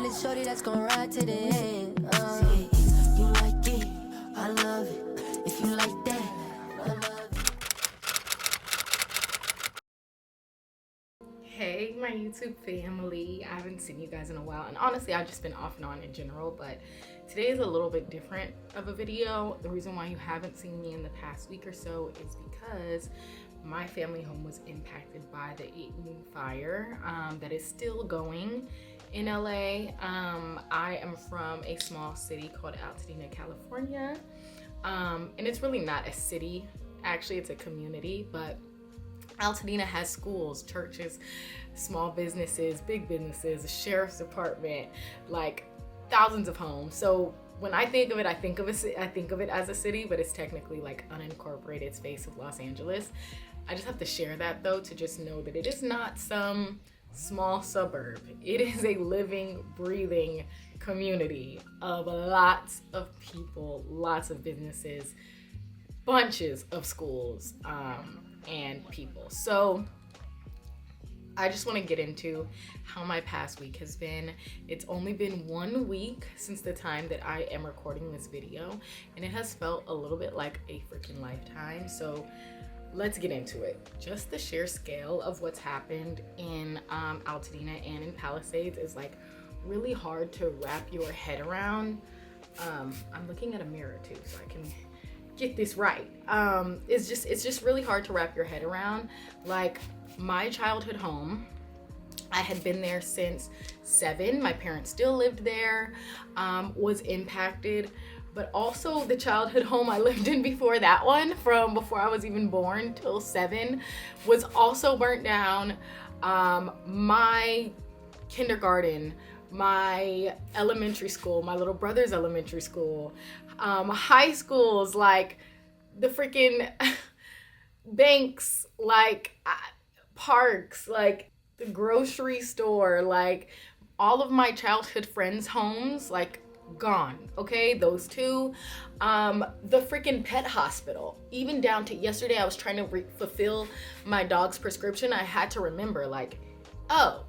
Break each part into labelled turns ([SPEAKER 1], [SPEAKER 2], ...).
[SPEAKER 1] kind of shorty that's gonna ride to the end. See, if you like it, I love it. If you like that, I love it.
[SPEAKER 2] Hey, my YouTube family. I haven't seen you guys in a while, and honestly, I've just been off and on in general, but today is a little bit different of a video. The reason why you haven't seen me in the past week or so is because my family home was impacted by the Eaton fire that is still going in LA. I am from a small city called Altadena, California, and it's really not a city. Actually, it's a community, but Altadena has schools, churches, small businesses, big businesses, a sheriff's department, like thousands of homes. So when I think of it, I think of it as a city, but it's technically like unincorporated space of Los Angeles. I just have to share that though, to just know that it is not some small suburb. It is a living, breathing community of lots of people, lots of businesses, bunches of schools, and people. So I just want to get into how my past week has been. It's only been 1 week since the time that I am recording this video, and it has felt a little bit like a freaking lifetime. So let's get into it. Just the sheer scale of what's happened in Altadena and in Palisades is like really hard to wrap your head around. I'm looking at a mirror too, so I can get this right. It's just really hard to wrap your head around. Like, my childhood home, I had been there since 7. My parents still lived there, was impacted, but also the childhood home I lived in before that one, from before I was even born till 7, was also burnt down. My kindergarten, my elementary school, my little brother's elementary school, high schools, like the freaking banks, like parks, like the grocery store, like all of my childhood friends' homes, like gone. Okay, those two. The freaking pet hospital, even down to yesterday, I was trying to fulfill my dog's prescription. I had to remember, like, oh,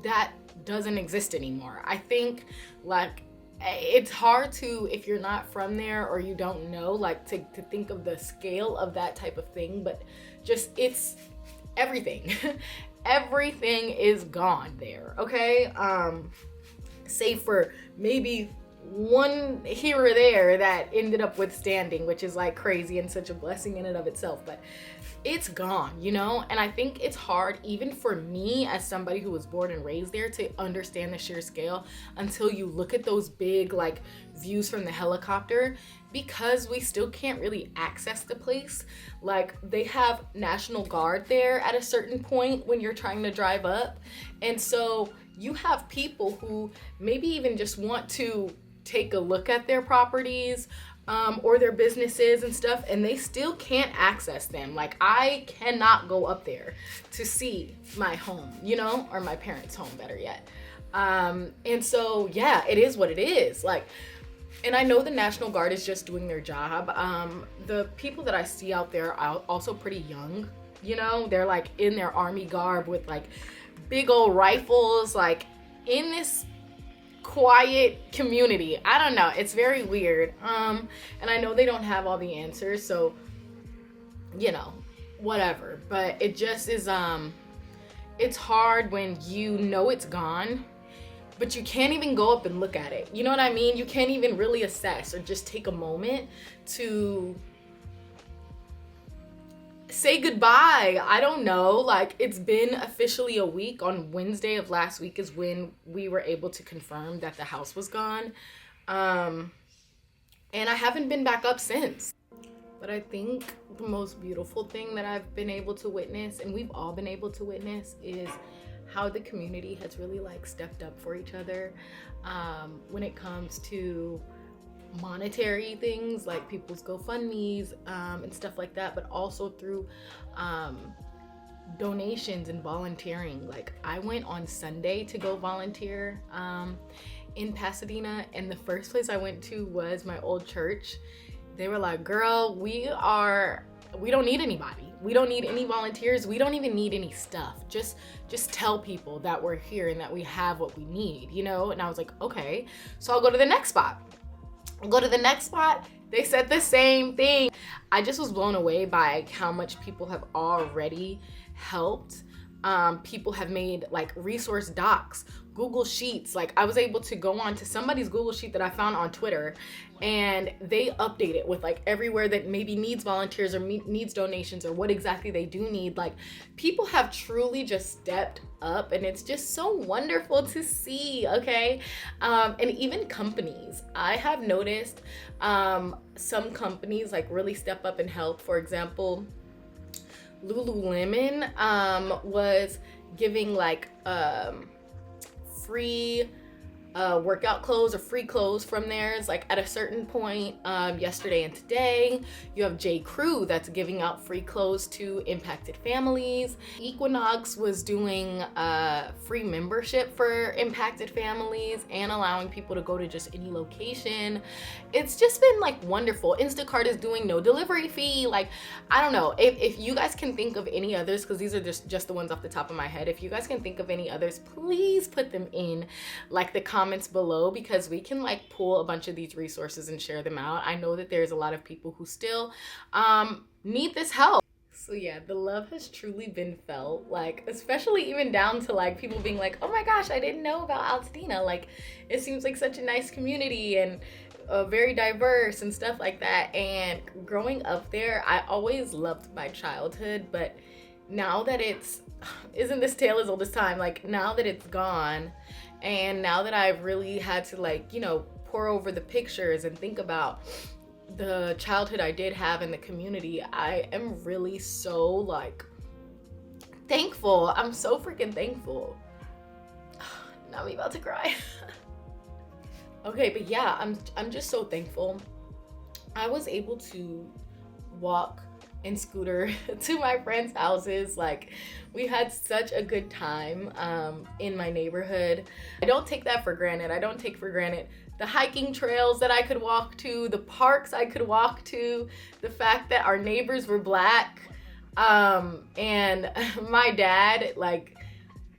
[SPEAKER 2] that doesn't exist anymore. I think, like, it's hard to, if you're not from there or you don't know, like, to think of the scale of that type of thing, but just, it's everything. Everything is gone there, okay? Save for maybe one here or there that ended up withstanding, which is like crazy and such a blessing in and of itself, but it's gone, you know? And I think it's hard, even for me as somebody who was born and raised there, to understand the sheer scale until you look at those big like views from the helicopter, because we still can't really access the place. Like, they have National Guard there at a certain point when you're trying to drive up, and so you have people who maybe even just want to take a look at their properties or their businesses and stuff, and they still can't access them. Like, I cannot go up there to see my home, you know, or my parents' home, better yet. And so, yeah, it is what it is. Like, and I know the National Guard is just doing their job. The people that I see out there are also pretty young, you know, they're like in their army garb with like big old rifles, like in this quiet community. I don't know, it's very weird. And I know they don't have all the answers, so, you know, whatever. But it just is, it's hard when you know it's gone, but you can't even go up and look at it. You know what I mean? You can't even really assess or just take a moment to say goodbye. I don't know. Like, it's been officially a week. On Wednesday of last week is when we were able to confirm that the house was gone. And I haven't been back up since. But I think the most beautiful thing that I've been able to witness, and we've all been able to witness, is how the community has really like stepped up for each other when it comes to monetary things like people's GoFundMes and stuff like that, but also through donations and volunteering. Like, I went on Sunday to go volunteer in Pasadena, and the first place I went to was my old church. They were like, girl, we don't need anybody. We don't need any volunteers. We don't even need any stuff. Just tell people that we're here and that we have what we need, you know? And I was like, okay, so I'll go to the next spot. They said the same thing. I just was blown away by how much people have already helped. People have made like resource docs, Google Sheets. Like I was able to go on to somebody's Google Sheet that I found on Twitter, and they update it with like everywhere that maybe needs volunteers or needs donations or what exactly they do need. Like people have truly just stepped up, and it's just so wonderful to see. Okay. And even companies, I have noticed some companies like really step up and help. For example, Lululemon was giving like free workout clothes or free clothes from theirs like at a certain point yesterday and today. You have J. Crew that's giving out free clothes to impacted families. Equinox was doing free membership for impacted families and allowing people to go to just any location. It's just been like wonderful. Instacart is doing no delivery fee. Like I don't know if you guys can think of any others, because these are just the ones off the top of my head. If you guys can think of any others, please put them in like the comments below, because we can like pull a bunch of these resources and share them out. I know that there's a lot of people who still need this help. So yeah, the love has truly been felt, like especially even down to like people being like, oh my gosh, I didn't know about Altadena. Like it seems like such a nice community and very diverse and stuff like that. And growing up there, I always loved my childhood, but now that isn't this tale as old as time? Like now that it's gone, and now that I've really had to like, you know, pour over the pictures and think about the childhood I did have in the community, I am really so like thankful. I'm so freaking thankful. Now I'm about to cry. Okay, but yeah, I'm just so thankful. I was able to walk and scooter to my friends' houses. Like we had such a good time in my neighborhood. I don't take that for granted. I don't take for granted the hiking trails that I could walk to, the parks I could walk to, the fact that our neighbors were Black, and my dad, like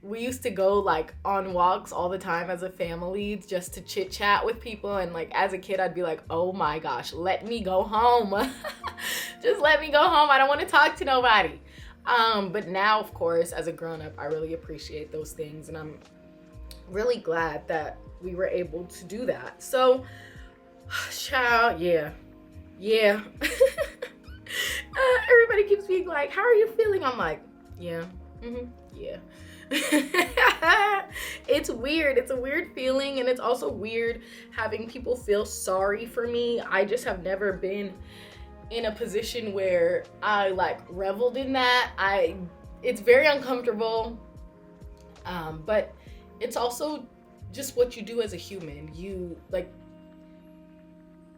[SPEAKER 2] we used to go like on walks all the time as a family just to chit chat with people. And like as a kid, I'd be like, oh my gosh, let me go home. Just let me go home. I don't want to talk to nobody. But now, of course, as a grown-up, I really appreciate those things, and I'm really glad that we were able to do that. So, child, yeah. Everybody keeps being like, how are you feeling? I'm like, yeah. It's weird. It's a weird feeling, and it's also weird having people feel sorry for me. I just have never been in a position where I like reveled in that. It's very uncomfortable, but it's also just what you do as a human. You like,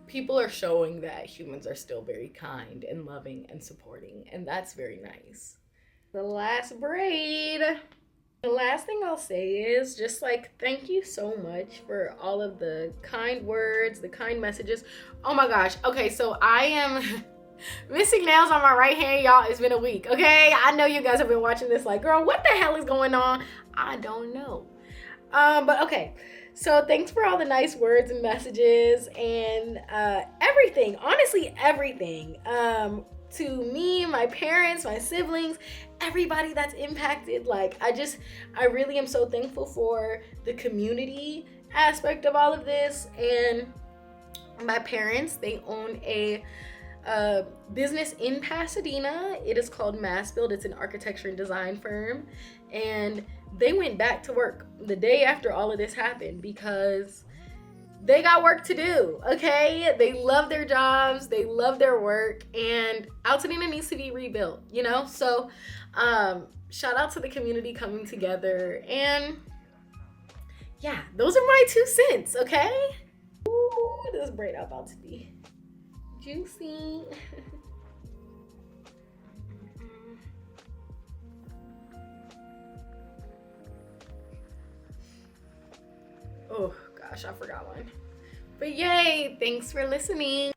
[SPEAKER 2] people are showing that humans are still very kind and loving and supporting, and that's very nice. The last braid. The last thing I'll say is just like, thank you so much for all of the kind words, the kind messages. Oh my gosh. Okay, so I am missing nails on my right hand, y'all. It's been a week, okay? I know you guys have been watching this like, girl, what the hell is going on? I don't know. But okay. So thanks for all the nice words and messages and everything. Honestly, everything. To me, my parents, my siblings, everybody that's impacted. Like, I really am so thankful for the community aspect of all of this. And my parents, they own a business in Pasadena. It is called Mass Build. It's an architecture and design firm. And they went back to work the day after all of this happened because they got work to do, okay? They love their jobs, they love their work, and Altadena needs to be rebuilt, you know? So shout out to the community coming together, and yeah, those are my 2 cents, okay? Ooh, this braid about to be juicy. Oh gosh, I forgot one. But yay, thanks for listening.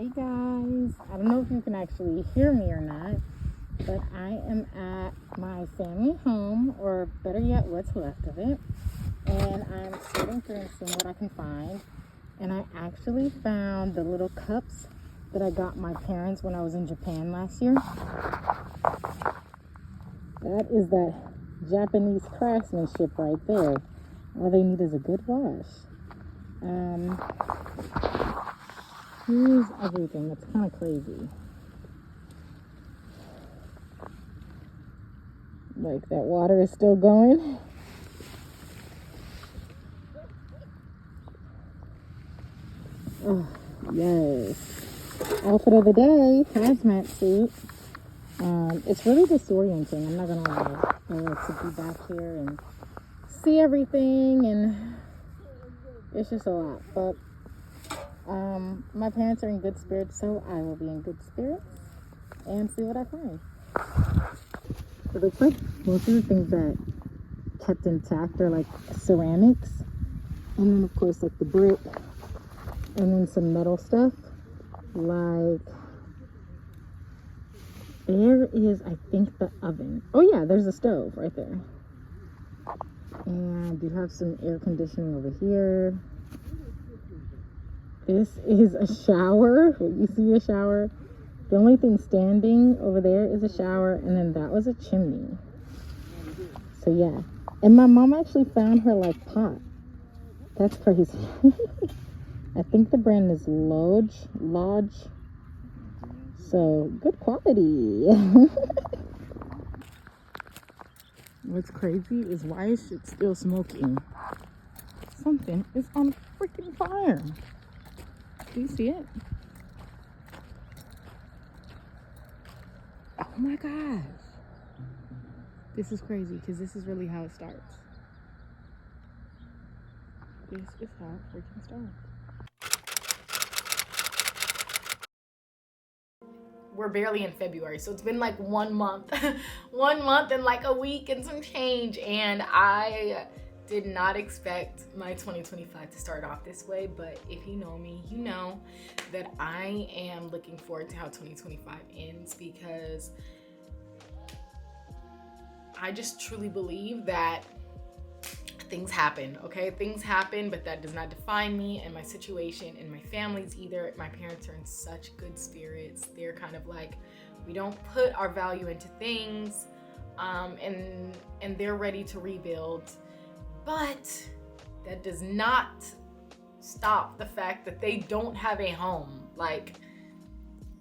[SPEAKER 2] Hey guys, I don't know if you can actually hear me or not, but I am at my family home, or better yet, what's left of it. And I'm sorting through and seeing what I can find. And I actually found the little cups that I got my parents when I was in Japan last year. That is that Japanese craftsmanship right there. All they need is a good wash. Here's everything. It's kind of crazy. Like, that water is still going. Oh, yes. Outfit of the day, hazmat suit. It's really disorienting, I'm not gonna lie. I like to be back here and see everything, and it's just a lot. But my parents are in good spirits, so I will be in good spirits and see what I find. It looks like most of the things that kept intact are like ceramics, and then of course like the brick, and then some metal stuff. Like, there is, I think, the oven. Oh yeah, there's a stove right there. And you have some air conditioning over here. This is a shower. You see a shower? The only thing standing over there is a shower, and then that was a chimney. So yeah. And my mom actually found her like pot. That's crazy. I think the brand is Lodge. So good quality. What's crazy is, why is shit still smoking? Something is on freaking fire. Do you see it? Oh my gosh. This is crazy, because this is really how it starts. This is how it freaking starts. We're barely in February, so it's been like 1 month. 1 month and like a week and some change, and I did not expect my 2025 to start off this way. But if you know me, you know that I am looking forward to how 2025 ends, because I just truly believe that things happen, okay? Things happen, but that does not define me and my situation and my family's either. My parents are in such good spirits. They're kind of like, we don't put our value into things, and they're ready to rebuild. But that does not stop the fact that they don't have a home. Like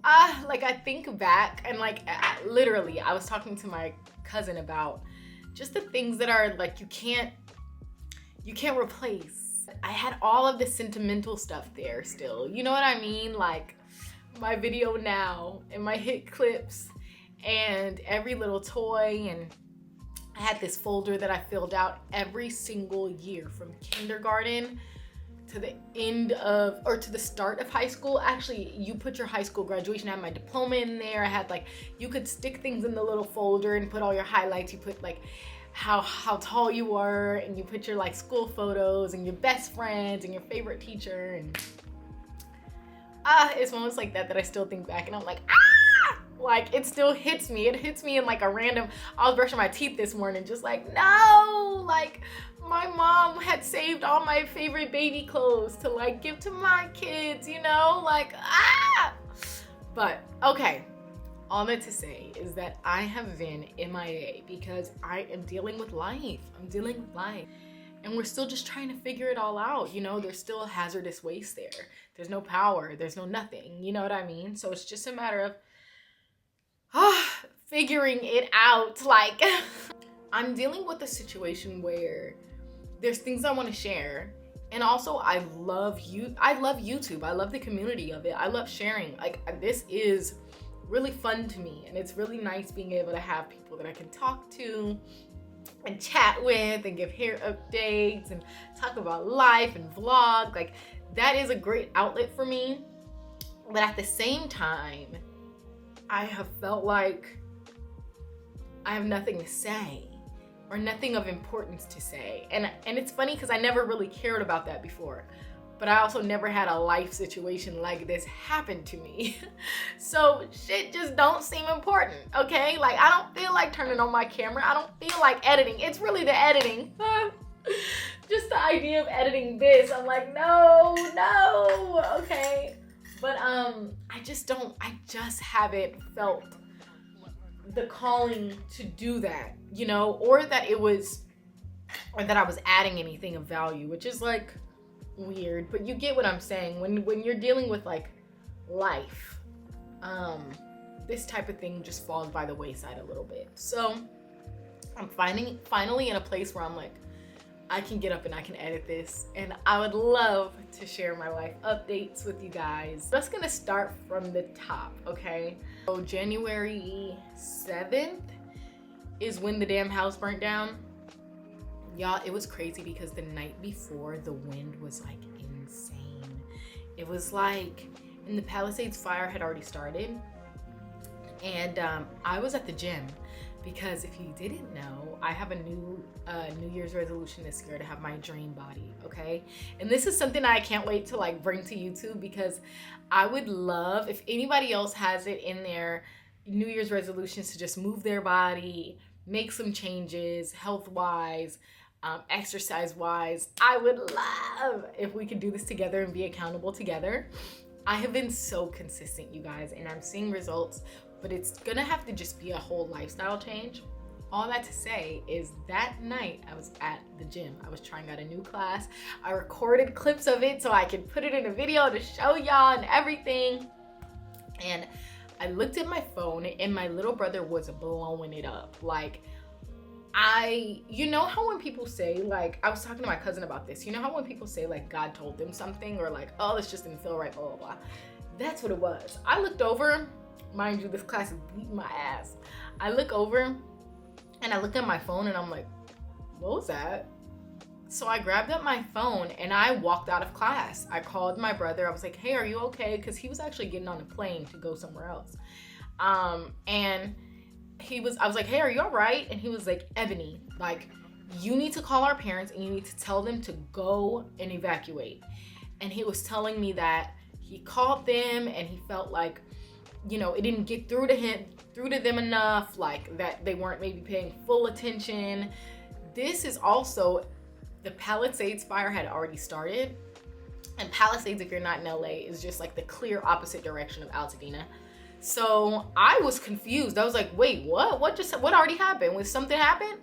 [SPEAKER 2] I think back, and literally, I was talking to my cousin about just the things that are like, you can't replace. I had all of the sentimental stuff there still. You know what I mean? Like my video now and my hit clips and every little toy, and I had this folder that I filled out every single year from kindergarten to the end of, or to the start of high school. Actually, you put your high school graduation. I had my diploma in there. I had like, you could stick things in the little folder and put all your highlights. You put like how tall you were, and you put your like school photos and your best friends and your favorite teacher, and it's moments like that I still think back and I'm like, like it still hits me. It hits me in like a random, I was brushing my teeth this morning, just like, no, like my mom had saved all my favorite baby clothes to like give to my kids, you know, like but okay. All that to say is that I have been MIA because I am dealing with life. I'm dealing with life. And we're still just trying to figure it all out. You know, there's still hazardous waste there. There's no power. There's no nothing. You know what I mean? So it's just a matter of figuring it out. Like, I'm dealing with a situation where there's things I want to share. And also, I love YouTube. I love the community of it. I love sharing. Like, this is really fun to me, and it's really nice being able to have people that I can talk to and chat with and give hair updates and talk about life and vlog. Like, that is a great outlet for me. But at the same time, I have felt like I have nothing to say, or nothing of importance to say. And it's funny because I never really cared about that before. but I also never had a life situation like this happen to me. So shit just don't seem important, okay? Like, I don't feel like turning on my camera. I don't feel like editing. It's really the editing. Just the idea of editing this, I'm like, no, okay? But I just haven't felt the calling to do that, you know, or that I was adding anything of value, which is like weird, but you get what I'm saying. When you're dealing with like life, this type of thing just falls by the wayside a little bit. So I'm finally in a place where I'm like, I can get up and I can edit this, and I would love to share my life updates with you guys. Just gonna start from the top, okay? So January 7th is when the damn house burnt down. Y'all, it was crazy because the night before, the wind was like insane. It was like, and the Palisades fire had already started, and I was at the gym. Because if you didn't know, I have a New Year's resolution this year to have my dream body, okay? And this is something I can't wait to like bring to YouTube, because I would love if anybody else has it in their New Year's resolutions to just move their body, make some changes health-wise, exercise-wise. I would love if we could do this together and be accountable together. I have been so consistent, you guys, and I'm seeing results, but it's gonna have to just be a whole lifestyle change. All that to say is that night I was at the gym. I was trying out a new class. I recorded clips of it so I could put it in a video to show y'all and everything. And I looked at my phone and my little brother was blowing it up. Like, you know how when people say, like, I was talking to my cousin about this, you know how when people say like God told them something, or like, oh, this just didn't feel right, blah, blah, blah. That's what it was. I looked over, mind you, this class is beating my ass. I look over and I look at my phone and I'm like, what was that? So I grabbed up my phone and I walked out of class. I called my brother. I was like, hey, are you okay? Because he was actually getting on a plane to go somewhere else. And I was like, hey, are you all right? And he was like, Ebony, like, you need to call our parents and you need to tell them to go and evacuate. And he was telling me that he called them and he felt like, you know, it didn't get through to them enough, like that they weren't maybe paying full attention. This is also, the Palisades fire had already started. And Palisades, if you're not in LA, is just like the clear opposite direction of Altadena. So I was confused. I was like, wait, what already happened? Was something happened?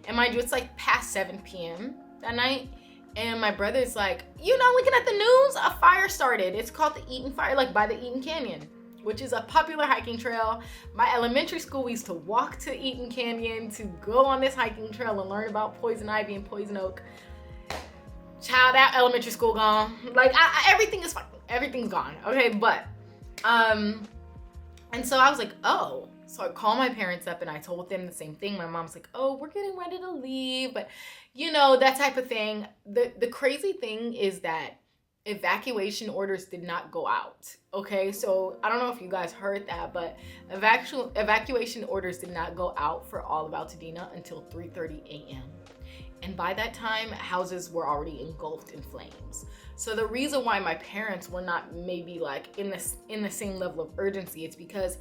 [SPEAKER 2] And mind you, it's like past 7 p.m. that night. And my brother's like, you know, looking at the news, a fire started. It's called the Eaton Fire, like by the Eaton Canyon, which is a popular hiking trail. My elementary school, we used to walk to Eaton Canyon to go on this hiking trail and learn about poison ivy and poison oak. Child, that elementary school gone. Like, everything's gone, okay? But, and so I was like, oh. So I called my parents up and I told them the same thing. My mom's like, oh, we're getting ready to leave. But, you know, that type of thing. The crazy thing is that evacuation orders did not go out, okay? So I don't know if you guys heard that, but evacuation orders did not go out for all of Altadena until 3:30 a.m. And by that time, houses were already engulfed in flames. So the reason why my parents were not maybe like in the same level of urgency, it's because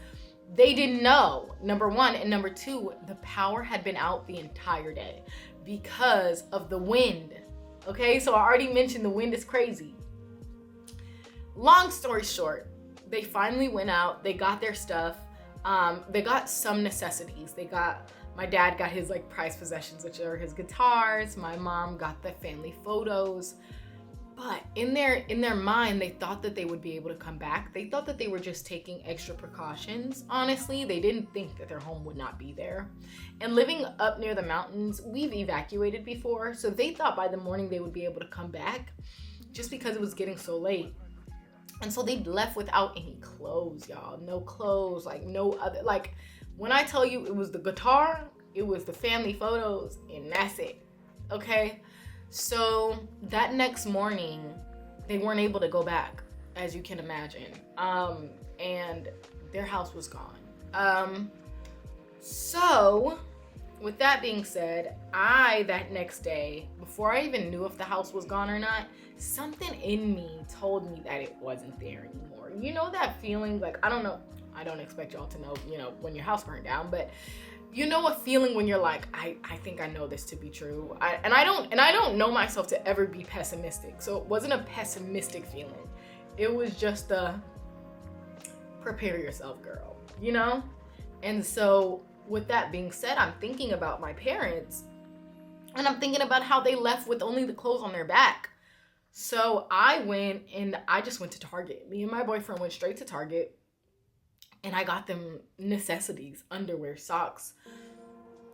[SPEAKER 2] they didn't know, number one, and number two, the power had been out the entire day because of the wind, okay? So I already mentioned the wind is crazy. Long story short, they finally went out, they got their stuff, they got some necessities. My dad got his like prized possessions, which are his guitars. My mom got the family photos. But in their mind, they thought that they would be able to come back. They thought that they were just taking extra precautions. Honestly, they didn't think that their home would not be there. And living up near the mountains, we've evacuated before. So they thought by the morning they would be able to come back just because it was getting so late. And so they left without any clothes, y'all. No clothes, like no other, like when I tell you it was the guitar, it was the family photos, and that's it, okay? So that next morning, they weren't able to go back, as you can imagine. And their house was gone. So with that being said, that next day, before I even knew if the house was gone or not, something in me told me that it wasn't there anymore. You know that feeling, like, I don't know, I don't expect y'all to know, you know, when your house burned down, but you know a feeling when you're like, I think I know this to be true. I don't know myself to ever be pessimistic. So it wasn't a pessimistic feeling. It was just a prepare yourself, girl, you know? And so with that being said, I'm thinking about my parents, and I'm thinking about how they left with only the clothes on their back. So I just went to Target. Me and my boyfriend went straight to Target, and I got them necessities, underwear, socks,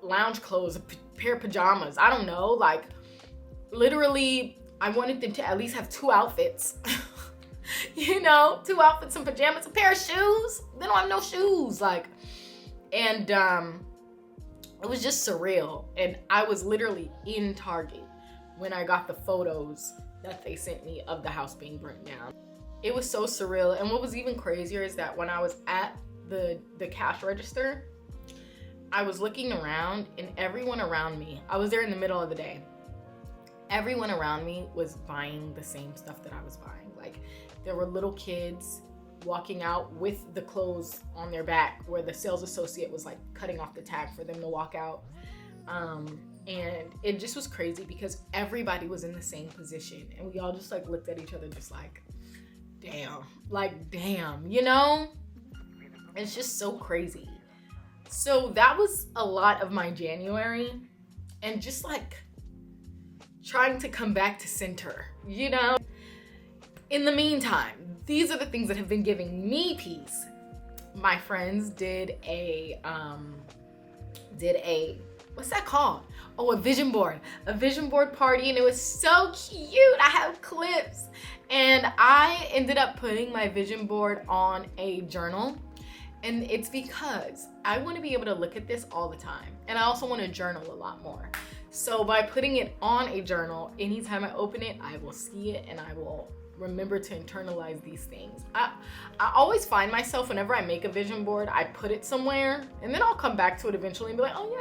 [SPEAKER 2] lounge clothes, a pair of pajamas. I don't know, like literally I wanted them to at least have 2 outfits. You know, 2 outfits, some pajamas, a pair of shoes. They don't have no shoes, like, and it was just surreal. And I was literally in Target when I got the photos that they sent me of the house being burnt down. It was so surreal. And what was even crazier is that when I was at the cash register, I was looking around, and everyone around me, I was there in the middle of the day, everyone around me was buying the same stuff that I was buying. Like, there were little kids walking out with the clothes on their back where the sales associate was like cutting off the tag for them to walk out. And it just was crazy because everybody was in the same position, and we all just like looked at each other just like, damn, you know? It's just so crazy. So that was a lot of my January, and just like trying to come back to center, you know? In the meantime, these are the things that have been giving me peace. My friends did a what's that called? Oh, a vision board party, and it was so cute. I have clips, and I ended up putting my vision board on a journal, and it's because I want to be able to look at this all the time, and I also want to journal a lot more. So by putting it on a journal, anytime I open it, I will see it, and I will remember to internalize these things. I always find myself, whenever I make a vision board, I put it somewhere, and then I'll come back to it eventually and be like, oh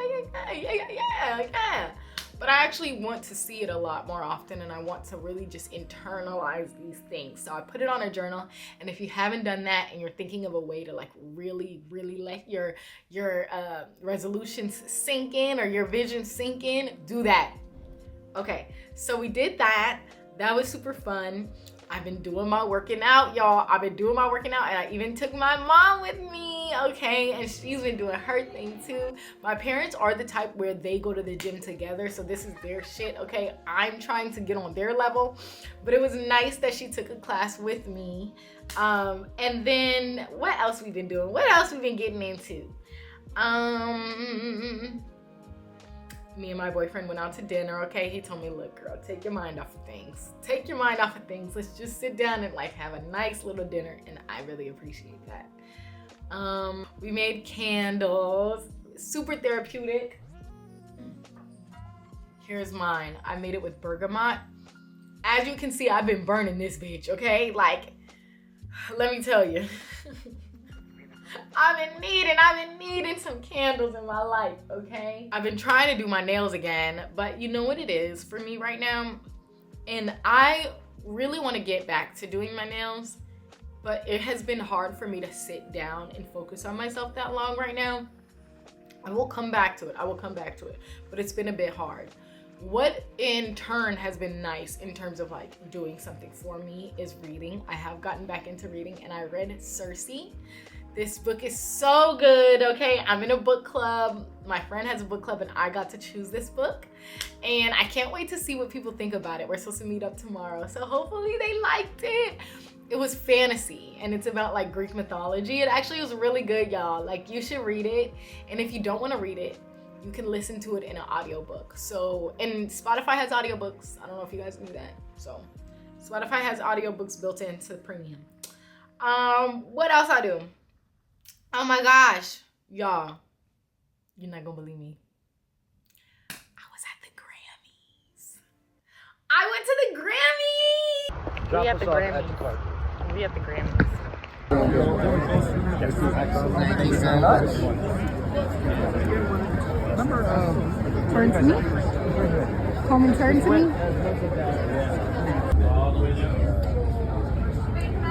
[SPEAKER 2] yeah. But I actually want to see it a lot more often, and I want to really just internalize these things. So I put it on a journal, and if you haven't done that and you're thinking of a way to like really let your resolutions sink in, or your vision sink in, do that. Okay, so we did that. That was super fun. I've been doing my working out, y'all. I've been doing my working out, and I even took my mom with me, okay? And she's been doing her thing too. My parents are the type where they go to the gym together, so this is their shit, okay? I'm trying to get on their level, but it was nice that she took a class with me. And then what else we've been doing? What else we've been getting into? Me and my boyfriend went out to dinner, okay? He told me, look, girl, take your mind off of things. Take your mind off of things. Let's just sit down and like have a nice little dinner, and I really appreciate that. We made candles, super therapeutic. Here's mine. I made it with bergamot. As you can see, I've been burning this bitch, okay? Like, let me tell you. I've been needing some candles in my life, okay? I've been trying to do my nails again, but you know what it is for me right now? And I really want to get back to doing my nails, but it has been hard for me to sit down and focus on myself that long right now. I will come back to it, but it's been a bit hard. What in turn has been nice in terms of like doing something for me is reading. I have gotten back into reading, and I read Circe. This book is so good, okay? I'm in a book club. My friend has a book club, and I got to choose this book. And I can't wait to see what people think about it. We're supposed to meet up tomorrow, so hopefully they liked it. It was fantasy, and it's about like Greek mythology. It actually was really good, y'all. Like, you should read it. And if you don't want to read it, you can listen to it in an audiobook. So, and Spotify has audiobooks. I don't know if you guys knew that. So, Spotify has audiobooks built into premium. What else I do? Oh my gosh, y'all, you're not gonna believe me. I was at the Grammys. I went to the Grammys. We at the Grammys. We at the Grammys.
[SPEAKER 3] Thank you so much. Turn to me. Come and turn to me.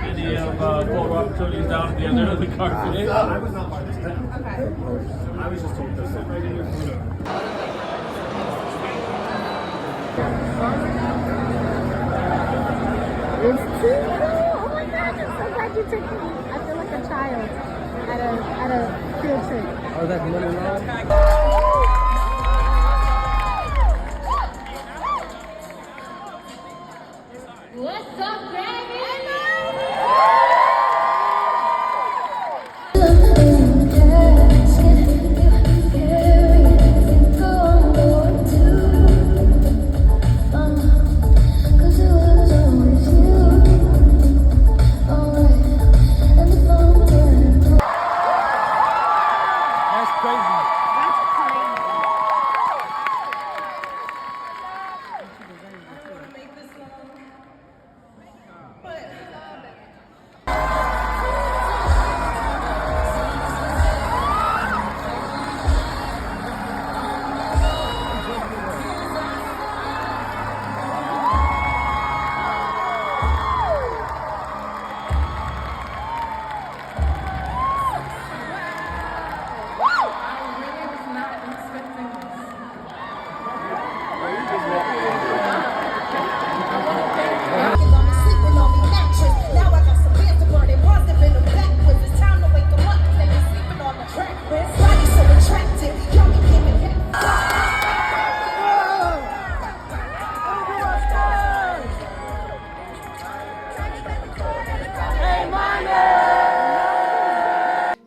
[SPEAKER 4] Any photo opportunities down at the end of the car today? I was not part of this. Okay. I was just told this.
[SPEAKER 3] It's too cool. Oh my God, I'm so glad you took me. I feel like a child at a field trip.
[SPEAKER 5] Oh, that's money long?
[SPEAKER 3] What's up, Grammy?
[SPEAKER 5] That's crazy.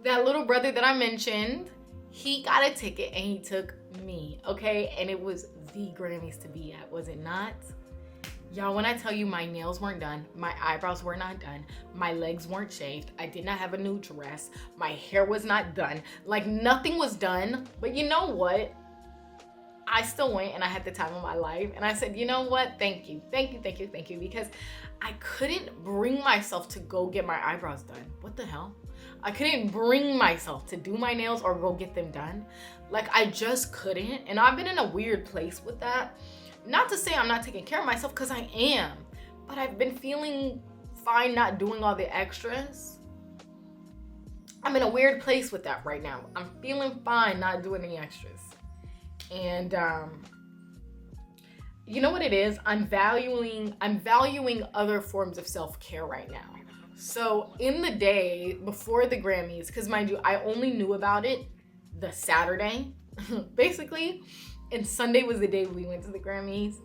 [SPEAKER 2] That little brother that I mentioned, he got a ticket and he took me, okay? And it was the Grammys to be at, was it not? Y'all, when I tell you my nails weren't done, my eyebrows were not done, my legs weren't shaved, I did not have a new dress, my hair was not done, like nothing was done. But you know what? I still went and I had the time of my life. And I said, you know what? Thank you, thank you, thank you, thank you. Because I couldn't bring myself to go get my eyebrows done. What the hell? I couldn't bring myself to do my nails or go get them done. Like I just couldn't. And I've been in a weird place with that. Not to say I'm not taking care of myself, because I am. But I've been feeling fine not doing all the extras. I'm in a weird place with that right now. I'm feeling fine not doing any extras. And you know what it is? I'm valuing other forms of self-care right now. So in the day before the Grammys, because mind you, I only knew about it the Saturday, basically, and Sunday was the day we went to the Grammys.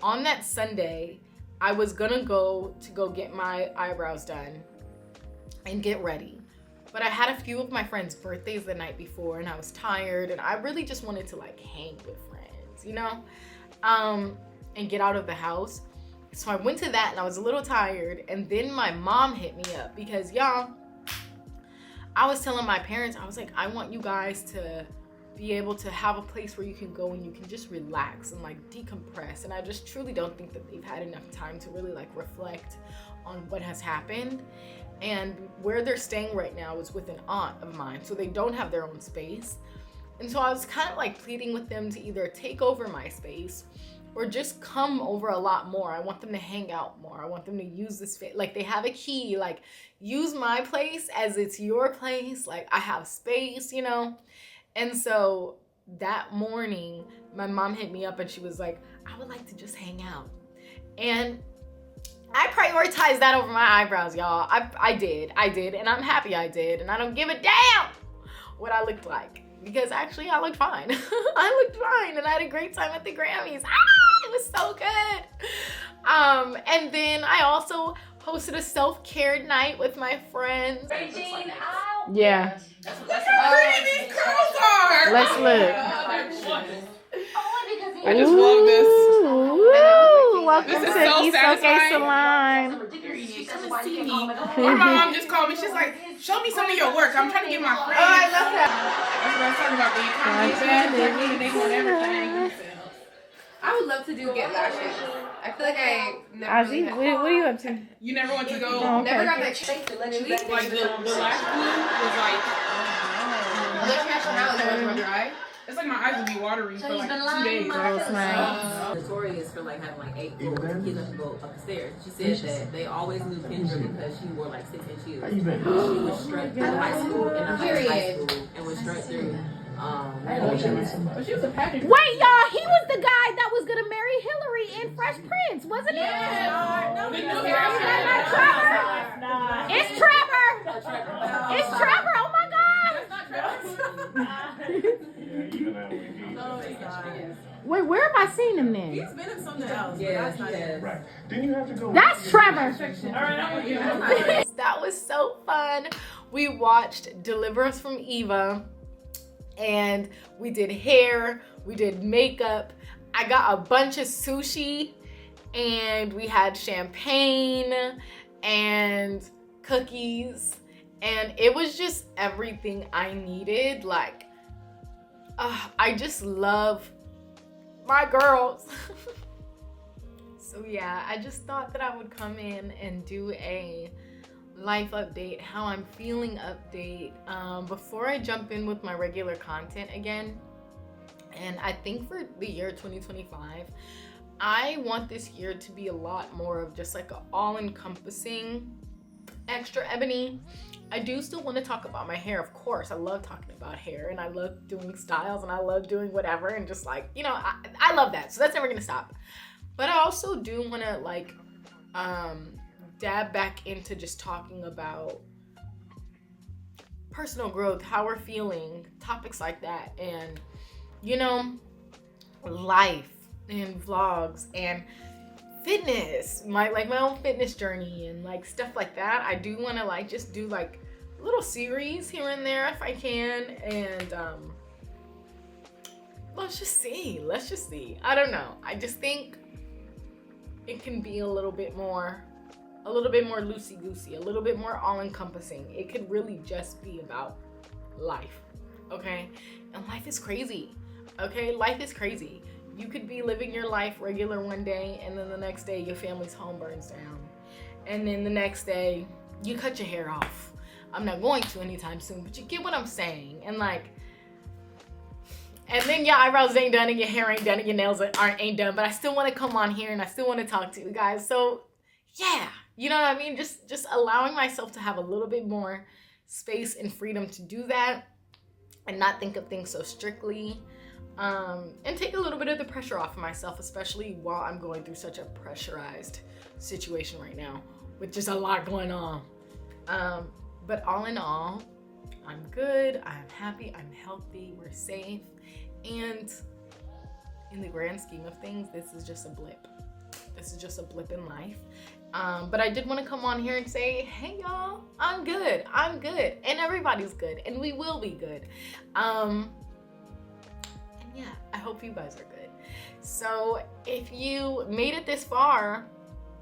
[SPEAKER 2] On that Sunday, I was gonna go get my eyebrows done and get ready. But I had a few of my friends' birthdays the night before and I was tired and I really just wanted to like hang with friends, you know, and get out of the house. So I went to that and I was a little tired, and then my mom hit me up because y'all, I was telling my parents, I was like, I want you guys to be able to have a place where you can go and you can just relax and like decompress. And I just truly don't think that they've had enough time to really like reflect on what has happened. And where they're staying right now is with an aunt of mine, so they don't have their own space. And so I was kind of like pleading with them to either take over my space or just come over a lot more. I want them to hang out more. I want them to use this space. Like they have a key, like use my place as it's your place. Like I have space, you know? And so that morning, my mom hit me up and she was like, I would like to just hang out. And I prioritized that over my eyebrows, y'all. I did, and I'm happy I did. And I don't give a damn what I looked like, because actually I looked fine. I looked fine and I had a great time at the Grammys. It was so good. And then I also hosted a self-care night with my friends.
[SPEAKER 3] Regine out.
[SPEAKER 2] Yeah.
[SPEAKER 6] Look how pretty these curls are.
[SPEAKER 2] Let's look.
[SPEAKER 6] I just love this.
[SPEAKER 2] Ooh, welcome
[SPEAKER 6] This
[SPEAKER 2] to
[SPEAKER 6] is so
[SPEAKER 2] East
[SPEAKER 6] satisfying.
[SPEAKER 2] Salon.
[SPEAKER 6] Come and see me. Or my mom just called me. She's like, show me some of your work. I'm trying to get my friends.
[SPEAKER 2] Oh, I love that.
[SPEAKER 6] That's what I'm talking about. The economy is bad. They want everything.
[SPEAKER 7] I would love to do get lashes. I feel like I never
[SPEAKER 2] Ozzy,
[SPEAKER 7] really had-
[SPEAKER 2] what are you up to?
[SPEAKER 6] You never went to go.
[SPEAKER 2] Oh, okay.
[SPEAKER 7] Never got that chance to let you leave.
[SPEAKER 6] Like the last glue was like.
[SPEAKER 7] Other nationalities was run dry.
[SPEAKER 6] It's like my eyes would be watering for like 2 days.
[SPEAKER 3] Girls' night.
[SPEAKER 7] Notorious for like having like 8 kids have to go upstairs. She said that they always knew Kendra because she wore like 6-inch heels. She was straight through high school and high school and was straight through.
[SPEAKER 6] But she was a pageant.
[SPEAKER 3] Wait, y'all, he was the guy that was gonna marry Hillary in Fresh Prince, wasn't he? It's Trevor. It's Trevor. Oh my God. Wait, where have I seen him then?
[SPEAKER 7] He's been in something else. Yeah, that's not it.
[SPEAKER 5] Right. Then you have to go.
[SPEAKER 3] That's Trevor.
[SPEAKER 2] That was so fun. We watched Deliver Us from Eva, and we did hair, we did makeup. I got a bunch of sushi, and we had champagne and cookies, and it was just everything I needed. Like, I just love my girls. So yeah, I just thought that I would come in and do a life update, how I'm feeling update, before I jump in with my regular content again. And I think for the year 2025, I want this year to be a lot more of just like an all-encompassing extra ebony. I do still want to talk about my hair, of course. I love talking about hair, and I love doing styles, and I love doing whatever, and just like, you know, I love that. So that's never gonna stop. But I also do want to like dab back into just talking about personal growth, how we're feeling, topics like that, and you know, life and vlogs and fitness, my own fitness journey and like stuff like that. I do want to like just do like little series here and there if I can, and let's just see. I don't know. I just think it can be a little bit more loosey-goosey, a little bit more all-encompassing. It could really just be about life, okay? And life is crazy, okay? Life is crazy. You could be living your life regular one day, and then the next day your family's home burns down. And then the next day you cut your hair off. I'm not going to anytime soon, but you get what I'm saying. And like, and then your eyebrows ain't done and your hair ain't done and your nails ain't done, but I still want to come on here and I still want to talk to you guys. So yeah, you know what I mean? Just allowing myself to have a little bit more space and freedom to do that and not think of things so strictly, and take a little bit of the pressure off of myself, especially while I'm going through such a pressurized situation right now with just a lot going on. But all in all, I'm good, I'm happy, I'm healthy, we're safe, and in the grand scheme of things, this is just a blip. This is just a blip in life. But I did want to come on here and say, hey y'all, I'm good, and everybody's good, and we will be good. And yeah, I hope you guys are good. So if you made it this far,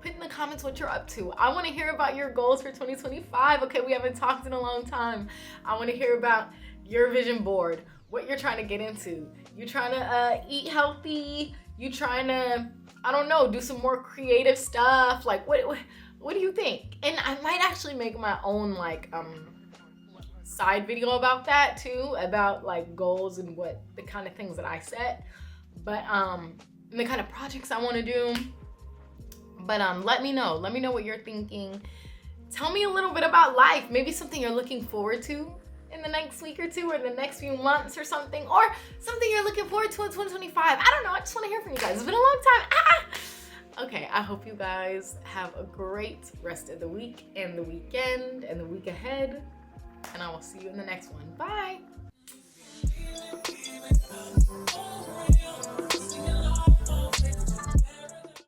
[SPEAKER 2] put in the comments what you're up to. I want to hear about your goals for 2025. Okay, we haven't talked in a long time. I want to hear about your vision board, what you're trying to get into. You trying to eat healthy? You trying to, I don't know, do some more creative stuff? Like, what do you think? And I might actually make my own like side video about that too, about like goals and what the kind of things that I set, but and the kind of projects I want to do. But let me know what you're thinking. Tell me a little bit about life, maybe something you're looking forward to in the next week or two, or the next few months or something, or something you're looking forward to in 2025. I don't know, I just want to hear from you guys. It's been a long time. Okay, I hope you guys have a great rest of the week and the weekend and the week ahead, and I will see you in the next one. Bye.